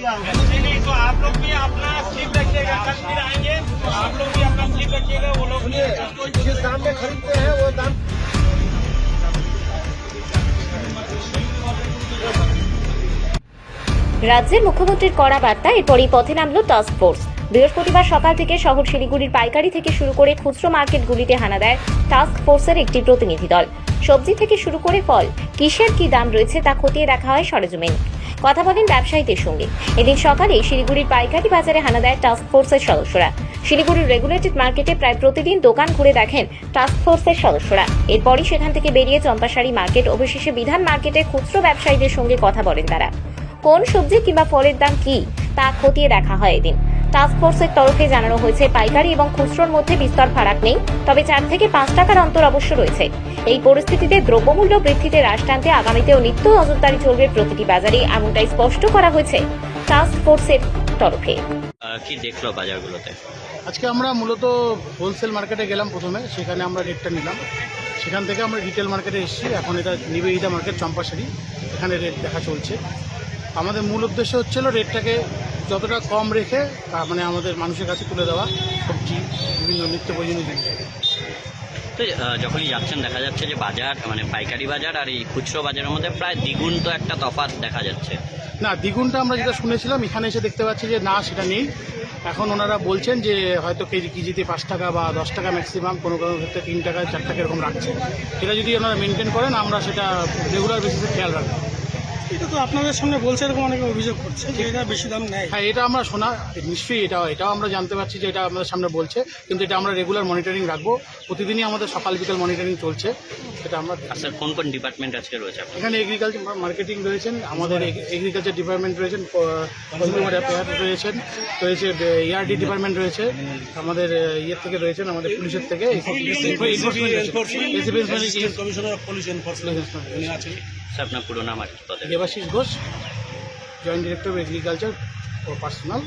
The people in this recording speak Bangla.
दिया होगा। नहीं, तो आप लोग भी अपना स्लिप रखिएगा, कल फिर आएंगे तो आप लोग भी अपना स्लिप रखिएगा। वो लोग सुनिए, जिस दाम में खरीदते हैं वो दाम রাজ্যের মুখ্যমন্ত্রীর কড়া বার্তা, এরপরই পথে নামল টাস্ক ফোর্স। বৃহস্পতিবার সকাল থেকে শহর শিলিগুড়ির পাইকারি থেকে শুরু করে খুচরো মার্কেটগুলিতে হানা দেয় টাস্ক ফোর্সের একটি প্রতিনিধি দল। সবজি থেকে শুরু করে ফল, কিসের কি দাম রয়েছে তা খতিয়ে দেখা হয় সরেজমিন। কথা বলেন ব্যবসায়ীদের সঙ্গে। এদিন সকালে শিলিগুড়ির পাইকারি বাজারে হানা দেয় টাস্ক ফোর্সের সদস্যরা। শিলিগুড়ির রেগুলেটেড মার্কেটে প্রায় প্রতিদিন দোকান ঘুরে দেখেন টাস্ক ফোর্সের সদস্যরা। এরপরই সেখান থেকে বেরিয়ে চম্পাশাড়ি মার্কেট, অবশেষে বিধান মার্কেটে খুচরো ব্যবসায়ীদের সঙ্গে কথা বলেন তারা। কোন সবজি কিংবা ফলের দাম কি তা খতিয়ে দেখা হয় এদিন। টাস্ক ফোর্সের তরফে জানানো হয়েছে, পাইকারি এবং খুচরোর মধ্যে বিস্তর ফারাক নেই, তবে 4 থেকে 5 টাকার অন্তর অবশ্য রয়েছে। এই পরিস্থিতিতে দ্রব্যমূল্য বৃদ্ধিতে হ্রাস টানতে আগামীতেও নিত্য নজরদারি চলবে প্রতিটি বাজারে, এমনটাই স্পষ্ট করা হয়েছে টাস্ক ফোর্সের তরফে। কি দেখলো বাজারগুলোতে? আজকে আমরা মূলত হোলসেল মার্কেটে গেলাম প্রথমে, সেখানে আমরা রেটটা নিলাম। সেখান থেকে আমরা রিটেল মার্কেটে এসেছি। এখন এটা নিবেদিতা মার্কেট চম্পাশাড়ি, এখানে রেট দেখা চলছে। আমাদের মূল উদ্দেশ্য হচ্ছিল রেটটাকে যতটা কম রেখে মানে আমাদের মানুষের কাছে তুলে দেওয়া সবজি, বিভিন্ন নিত্য প্রয়োজনীয় জিনিস। তো যখনই যাচ্ছেন দেখা যাচ্ছে যে বাজার মানে পাইকারি বাজার আর এই খুচরো বাজারের মধ্যে প্রায় দ্বিগুণ তো একটা তফাৎ দেখা যাচ্ছে। না, দ্বিগুণটা আমরা যেটা শুনেছিলাম এখানে এসে দেখতে পাচ্ছি যে না, সেটা নেই। এখন ওনারা বলছেন যে হয়তো কেজিতে 5 টাকা বা 10 টাকা ম্যাক্সিমাম, কোনো কোনো ক্ষেত্রে 3 টাকা 4 টাকা এরকম রাখছে। এটা যদি ওনারা মেনটেন করেন আমরা সেটা রেগুলার বেসিসে খেয়াল রাখবো। এটা তো আপনাদের সামনে বলছে, এরকম অনেকে অভিযোগ করছে যে এটা বেশি দাম নেয়। হ্যাঁ, এটা আমরা শোনা নিশ্চয়ই, এটাও আমরা জানতে পারছি যে এটা আমাদের সামনে বলছে, কিন্তু এটা আমরা রেগুলার মনিটরিং রাখবো। প্রতিদিনই আমাদের সকাল বিকাল মনিটরিং চলছে, সেটা আমরা। আচ্ছা, কোন কোন ডিপার্টমেন্ট আজকে রয়েছে আপনার? এখানে এগ্রিকালচার মার্কেটিং রয়েছেন, আমাদের এগ্রিকালচার ডিপার্টমেন্ট রয়েছেন, কনজিউমার অ্যাফেয়ার্স রয়েছে ERD ডিপার্টমেন্ট রয়েছে, আমাদের ইয়ের থেকে রয়েছেন, আমাদের পুলিশের থেকে কমিশনার অফ পুলিশ এনফোর্সমেন্ট আছে। আপনার পুরো নাম আর কি পদে? Debashish Ghosh, joint director of agriculture ও পার্সোনাল।